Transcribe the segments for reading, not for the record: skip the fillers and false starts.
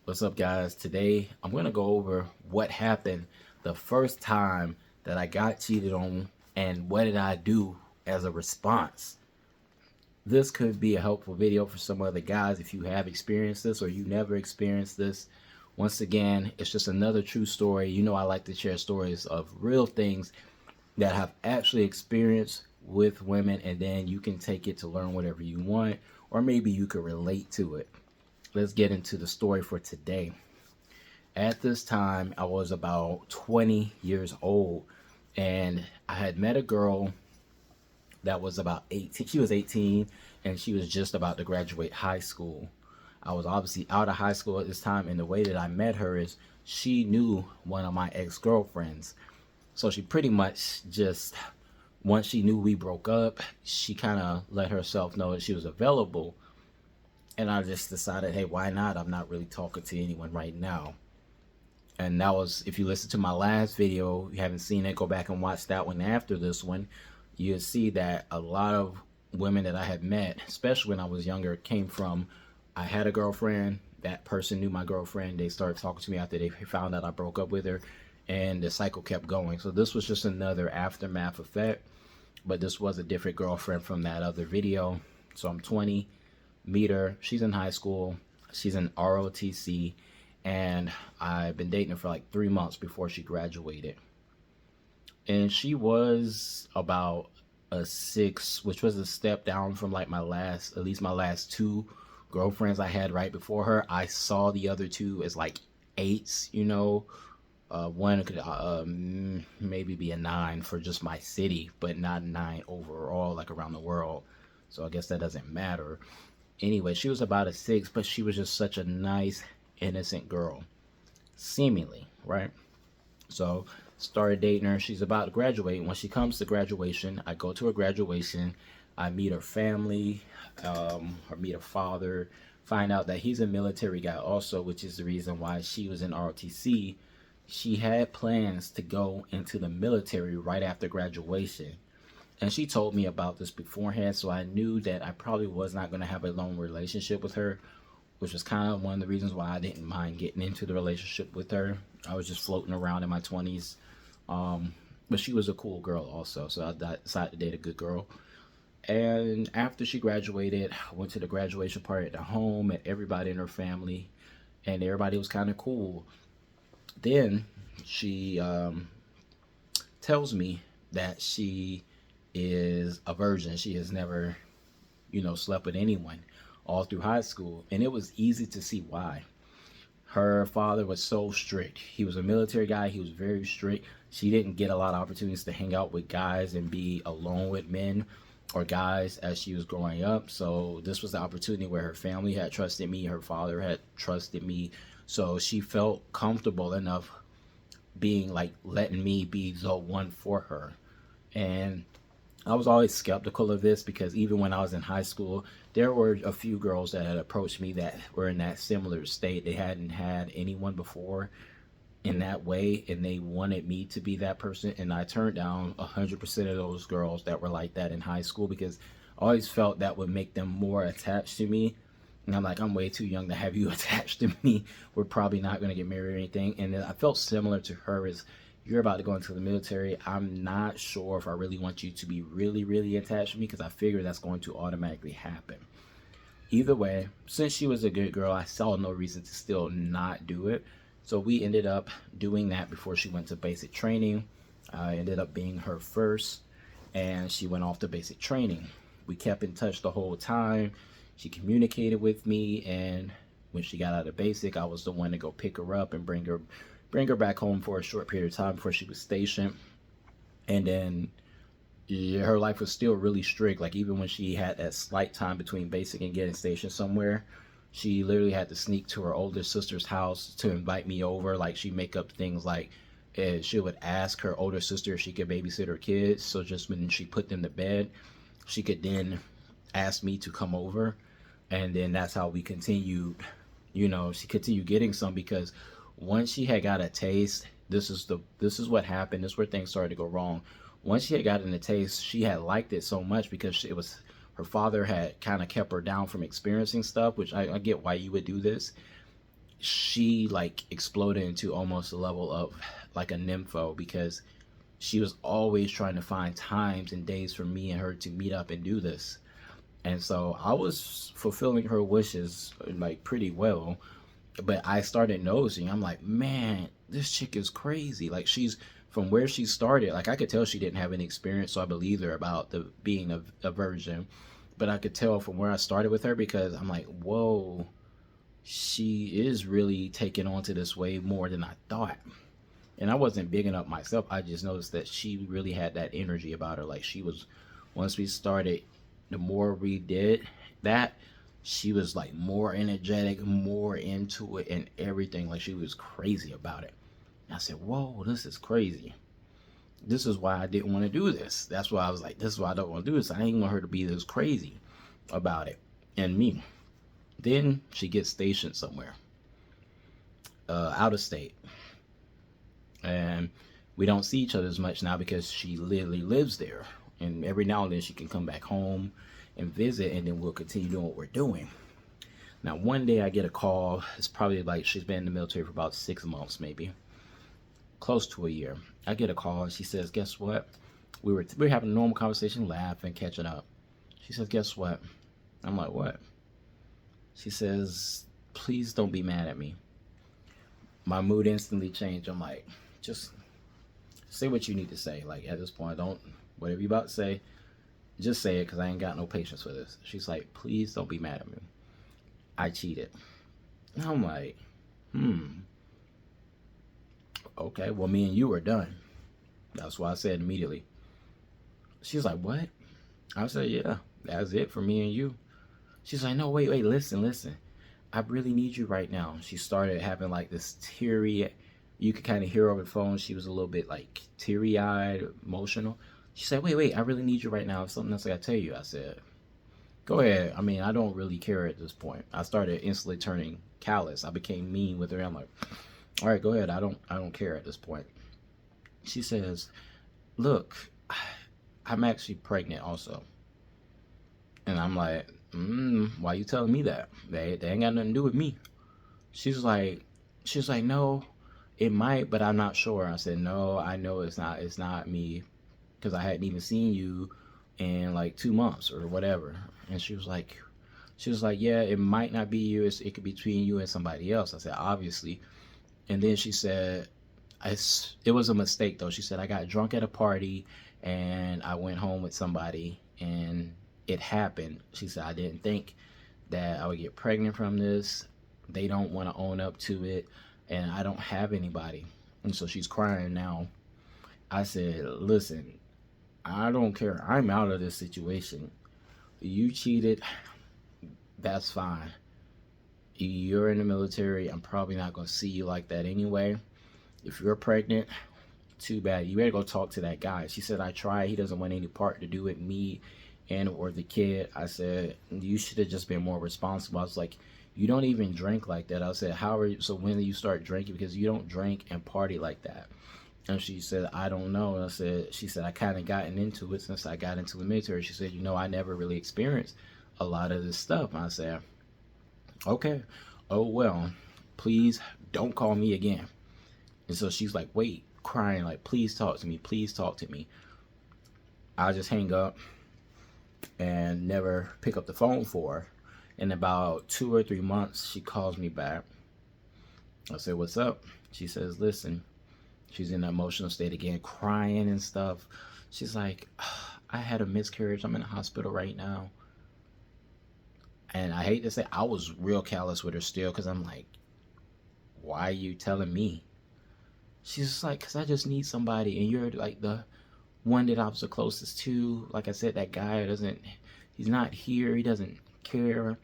What's up, guys? Today I'm going to go over what happened the first time that I got cheated on and what did I do as a response. This could be a helpful video for some other guys if you have experienced this or you never experienced this. Once again, it's just another true story. You know, I like to share stories of real things that have actually experienced with women, and then you can take it to learn whatever you want, or maybe you could relate to it. Let's get into the story for today. At this time, I was about 20 years old, and I had met a girl that was about 18. She was 18, and she was just about to graduate high school. I was obviously out of high school at this time, and the way that I met her is she knew one of my ex-girlfriends. So she pretty much just, once she knew we broke up, she kind of let herself know that she was available. And I just decided, hey, why not? I'm not really talking to anyone right now. And that was, if you listen to my last video, you haven't seen it, go back and watch that one after this one. You'll see that a lot of women that I had met, especially when I was younger, came from, I had a girlfriend, that person knew my girlfriend, they started talking to me after they found out I broke up with her, and the cycle kept going. So this was just another aftermath effect, but this was a different girlfriend from that other video. So I'm 20, meet her, she's in high school, she's in ROTC, and I've been dating her for like 3 months before she graduated. And she was about a 6, which was a step down from like my last, at least my last 2 girlfriends I had right before her. I saw the other 2 as like 8s, you know. One could maybe be a 9 for just my city, but not 9 overall, like around the world. So I guess that doesn't matter. Anyway, she was about a 6, but she was just such a nice, innocent girl, seemingly, right? So started dating her. She's about to graduate. When she comes to graduation, I go to her graduation. I meet her family, or meet her father, find out that he's a military guy also, which is the reason why she was in ROTC. She had plans to go into the military right after graduation. And she told me about this beforehand, so I knew that I probably was not going to have a long relationship with her, which was kind of one of the reasons why I didn't mind getting into the relationship with her. I was just floating around in my 20s. But she was a cool girl also, so I decided to date a good girl. And after she graduated, I went to the graduation party at the home, met everybody in her family, and everybody was kind of cool. Then she tells me that she is a virgin. She has never, slept with anyone all through high school. And it was easy to see why. Her father was so strict. He was a military guy. He was very strict. She didn't get a lot of opportunities to hang out with guys and be alone with men or guys as she was growing up. So this was the opportunity where her family had trusted me. Her father had trusted me. So she felt comfortable enough being like letting me be the one for her. And I was always skeptical of this because even when I was in high school, there were a few girls that had approached me that were in that similar state. They hadn't had anyone before in that way, and they wanted me to be that person. And I turned down 100% of those girls that were like that in high school because I always felt that would make them more attached to me. And I'm like, I'm way too young to have you attached to me. We're probably not going to get married or anything. And then I felt similar to her as, you're about to go into the military. I'm not sure if I really want you to be really, really attached to me because I figure that's going to automatically happen. Either way, since she was a good girl, I saw no reason to still not do it. So we ended up doing that before she went to basic training. I ended up being her first, and she went off to basic training. We kept in touch the whole time. She communicated with me, and when she got out of basic, I was the one to go pick her up and bring her back home for a short period of time before she was stationed. And then her life was still really strict. Like even when she had that slight time between basic and getting stationed somewhere, she literally had to sneak to her older sister's house to invite me over. Like she'd make up things like she would ask her older sister if she could babysit her kids. So just when she put them to bed, she could then ask me to come over. And then that's how we continued. She continued getting some because once she had got a taste, this is what happened. This is where things started to go wrong. Once she had gotten a taste, she had liked it so much because it was her father had kind of kept her down from experiencing stuff, which I get why you would do this. she like exploded into almost a level of like a nympho, because she was always trying to find times and days for me and her to meet up and do this. And so I was fulfilling her wishes like pretty well. But I started noticing, I'm like, man, this chick is crazy. Like, she's from where she started, like I could tell she didn't have any experience, so I believed her about the being a virgin. But I could tell from where I started with her, because I'm like, whoa, she is really taking on to this way more than I thought. And I wasn't bigging up myself. I just noticed that she really had that energy about her. Like, she was, once we started, the more we did that, she was like more energetic, more into it and everything. Like, she was crazy about it. And I said, whoa, this is crazy. This is why I didn't want to do this. That's why I was like, this is why I don't want to do this. I didn't want her to be this crazy about it and me. Then she gets stationed somewhere, out of state. And we don't see each other as much now because she literally lives there. And every now and then she can come back home and visit, and then we'll continue doing what we're doing. Now, one day I get a call. It's probably like she's been in the military for about 6 months, maybe close to a year. I get a call and she says, guess what? We were having a normal conversation, laughing, catching up. She says, guess what? I'm like, what? She says, please don't be mad at me. My mood instantly changed. I'm like, just say what you need to say. Like, at this point, don't, whatever you about to say, just say it, because I ain't got no patience for this. She's like, please don't be mad at me. I cheated. And I'm like, okay, well, me and you are done. That's what I said immediately. She's like, what? I said, yeah, that's it for me and you. She's like, no, wait, listen. I really need you right now. She started having like this teary, you could kind of hear over the phone. She was a little bit like teary-eyed, emotional. She said, wait, I really need you right now. If something else I gotta tell you. I said, go ahead. I mean, I don't really care at this point. I started instantly turning callous. I became mean with her. I'm like, all right, go ahead. I don't care at this point. She says, look, I'm actually pregnant also. And I'm like, why you telling me that? They ain't got nothing to do with me. She's like, no, it might, but I'm not sure. I said, no, I know it's not me, because I hadn't even seen you in like 2 months or whatever. And she was like, yeah, it might not be you. It could be between you and somebody else. I said, obviously. And then she said, it was a mistake though. She said, I got drunk at a party and I went home with somebody and it happened. She said, I didn't think that I would get pregnant from this. They don't want to own up to it, and I don't have anybody. And so she's crying now. I said, listen, I don't care. I'm out of this situation. You cheated. That's fine. You're in the military. I'm probably not going to see you like that anyway. If you're pregnant, too bad. You better go talk to that guy. She said, I tried. He doesn't want any part to do with me and or the kid. I said, you should have just been more responsible. I was like, you don't even drink like that. I said, how are you? So when do you start drinking? Because you don't drink and party like that. And she said, I don't know. And she said, I kind of gotten into it since I got into the military. She said, I never really experienced a lot of this stuff. And I said, okay, oh well, please don't call me again. And so she's like, wait, crying, like, please talk to me, please talk to me. I just hang up and never pick up the phone for her. In about 2 or 3 months, she calls me back. I said, what's up? She says, listen, she's in an emotional state again, crying and stuff. She's like, I had a miscarriage. I'm in the hospital right now. And I hate to say, I was real callous with her still, because I'm like, why are you telling me? She's just like, because I just need somebody, and you're like the one that I was the closest to. Like I said, that guy he's not here. He doesn't care.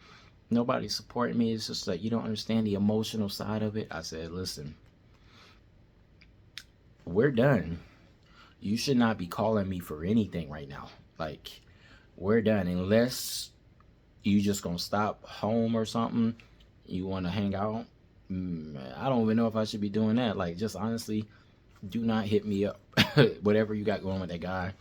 Nobody's supporting me. It's just like, you don't understand the emotional side of it. I said, listen, we're done. You should not be calling me for anything right now. Like, we're done. Unless you just gonna stop home or something, you want to hang out. I don't even know if I should be doing that. Like, just honestly, do not hit me up. Whatever you got going with that guy,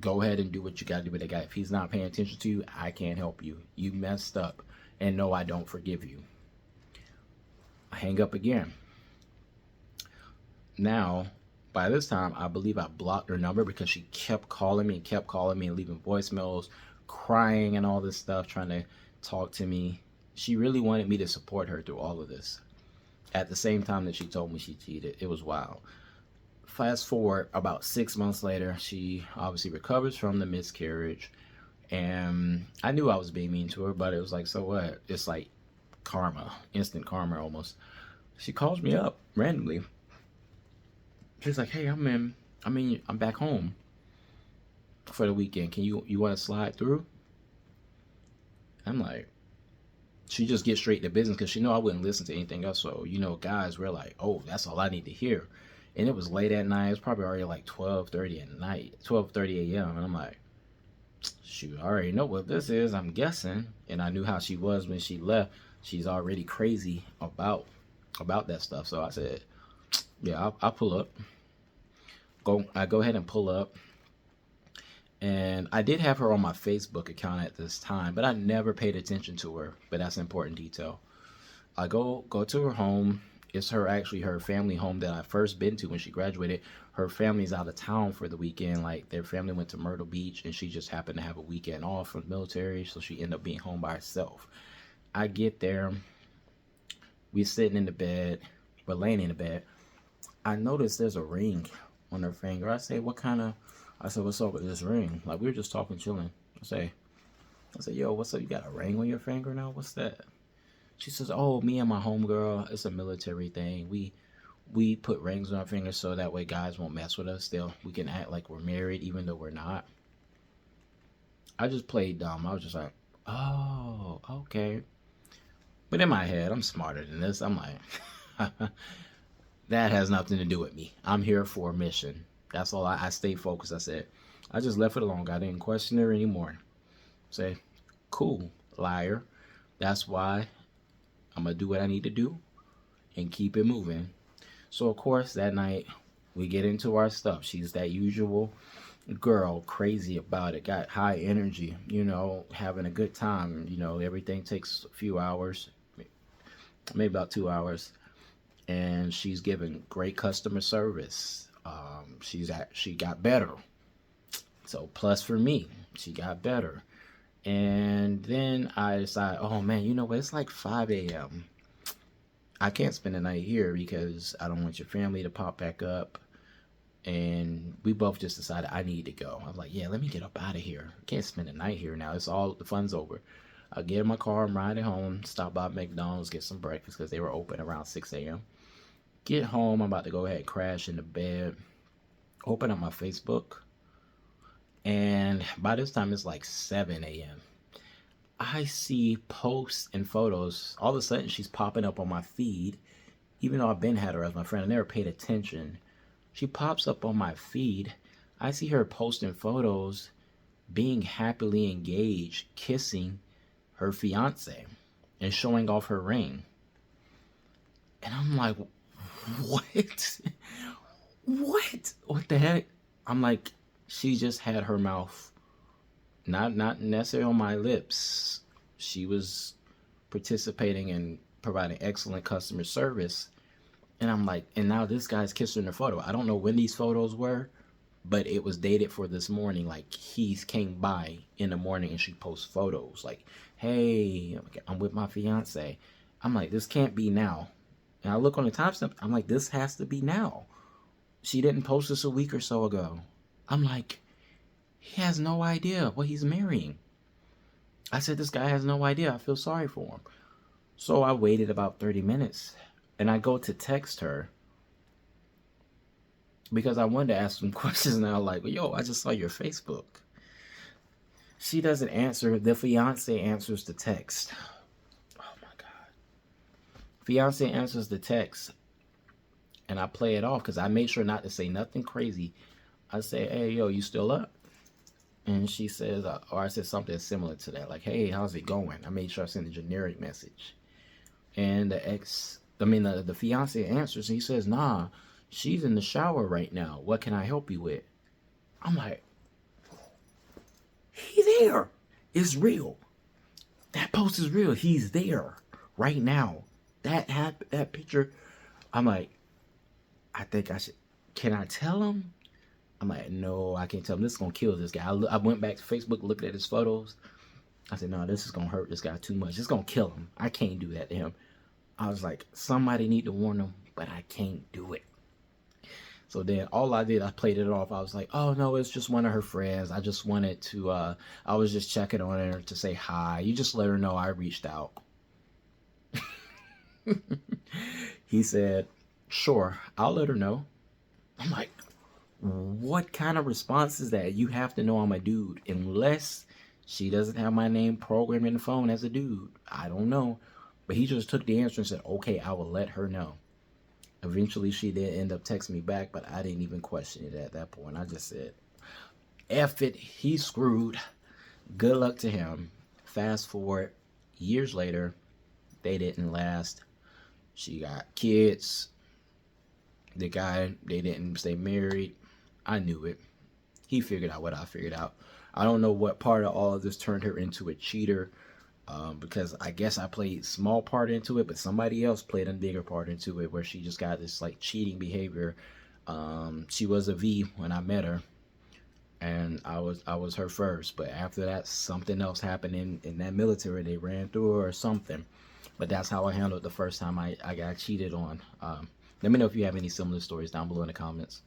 go ahead and do what you got to do with that guy. If he's not paying attention to you, I can't help you. You messed up. And no, I don't forgive you. hang up again. Now, by this time, I believe I blocked her number because she kept calling me and kept calling me and leaving voicemails, crying and all this stuff, trying to talk to me. She really wanted me to support her through all of this. At the same time that she told me she cheated, it was wild. Fast forward about 6 months later, she obviously recovers from the miscarriage. And I knew I was being mean to her, but it was like, so what? It's like karma, instant karma almost. She calls me up randomly. She's like, hey, I'm back home for the weekend. You want to slide through? I'm like, she just gets straight to business because she know I wouldn't listen to anything else. So, guys, we're like, oh, that's all I need to hear. And it was late at night. It was probably already like 12:30 at night, 12:30 a.m. And I'm like, shoot, I already know what this is, I'm guessing. And I knew how she was when she left. She's already crazy about that stuff. So I said, yeah, I'll pull up. I go ahead and pull up. And I did have her on my Facebook account at this time, but I never paid attention to her. But that's an important detail. I go to her home. It's her family home that I first been to when she graduated. Her family's out of town for the weekend. Like, their family went to Myrtle Beach, and she just happened to have a weekend off from the military, so she ended up being home by herself. I get there. We're sitting in the bed. We're laying in the bed. I noticed there's a ring on her finger. I said, what's up with this ring? Like, we were just talking, chilling. I say, yo, what's up? You got a ring on your finger now? What's that? She says, oh, me and my homegirl, it's a military thing. We put rings on our fingers so that way guys won't mess with us. We can act like we're married even though we're not. I just played dumb. I was just like, oh, okay. But in my head, I'm smarter than this. I'm like, that has nothing to do with me. I'm here for a mission. That's all. I stayed focused. I said, I just left it alone. I didn't question her anymore. Say, cool, liar. That's why I'm going to do what I need to do and keep it moving. So, of course, that night, we get into our stuff. She's that usual girl, crazy about it, got high energy, having a good time. Everything takes a few hours, maybe about 2 hours. And she's giving great customer service. She got better. So, plus for me, she got better. And then I decided, oh man, you know what? It's like 5 a.m. I can't spend the night here because I don't want your family to pop back up. And we both just decided I need to go. I was like, yeah, let me get up out of here. I can't spend the night here now. The fun's over. I'll get in my car, I'm riding home, stop by McDonald's, get some breakfast because they were open around 6 a.m. Get home, I'm about to go ahead and crash into bed. Open up my Facebook. And by this time, it's like 7 a.m. I see posts and photos. All of a sudden, she's popping up on my feed. Even though I've been had her as my friend, I never paid attention. She pops up on my feed. I see her posting photos, being happily engaged, kissing her fiance, and showing off her ring. And I'm like, what? What the heck? I'm like, she just had her mouth not necessarily on my lips. She was participating and providing excellent customer service. And I'm like, and now this guy's kissing her photo. I don't know when these photos were, but it was dated for this morning. Like, he came by in the morning and she posts photos. Like, hey, I'm with my fiance. I'm like, this can't be now. And I look on the timestamp. I'm like, this has to be now. She didn't post this a week or so ago. I'm like, he has no idea what he's marrying. I said, this guy has no idea. I feel sorry for him. So I waited about 30 minutes. And I go to text her. Because I wanted to ask some questions now. Like, yo, I just saw your Facebook. She doesn't answer. The fiance answers the text. Oh my God. Fiance answers the text. And I play it off because I made sure not to say nothing crazy. I say, hey, yo, you still up? And she says, or I said something similar to that. Like, hey, how's it going? I made sure I sent a generic message. And the fiance answers and he says, nah, she's in the shower right now. What can I help you with? I'm like, he's there. It's real. That post is real. He's there right now. that picture, I'm like, I think I should. Can I tell him? I'm like, no, I can't tell him. This is gonna kill this guy. I went back to Facebook, looked at his photos. I said, no, this is gonna hurt this guy too much. It's gonna kill him. I can't do that to him. I was like, somebody need to warn him, but I can't do it. So then all I did, I played it off. I was like, oh no, it's just one of her friends. I just wanted to, I was just checking on her to say hi. You just let her know I reached out. He said, sure, I'll let her know. I'm like, what kind of response is that? You have to know I'm a dude. Unless she doesn't have my name programmed in the phone as a dude. I don't know. But he just took the answer and said, okay, I will let her know. Eventually, she did end up texting me back, but I didn't even question it at that point. I just said, F it, he's screwed. Good luck to him. Fast forward, years later, they didn't last. She got kids. The guy, they didn't stay married. I knew it. He figured out what I figured out. I don't know what part of all of this turned her into a cheater. Because I guess I played small part into it, but somebody else played a bigger part into it, where she just got this like cheating behavior. She was a V when I met her, and I was her first. But after that, something else happened in that military. They ran through her or something. But that's how I handled the first time I got cheated on. Let me know if you have any similar stories down below in the comments.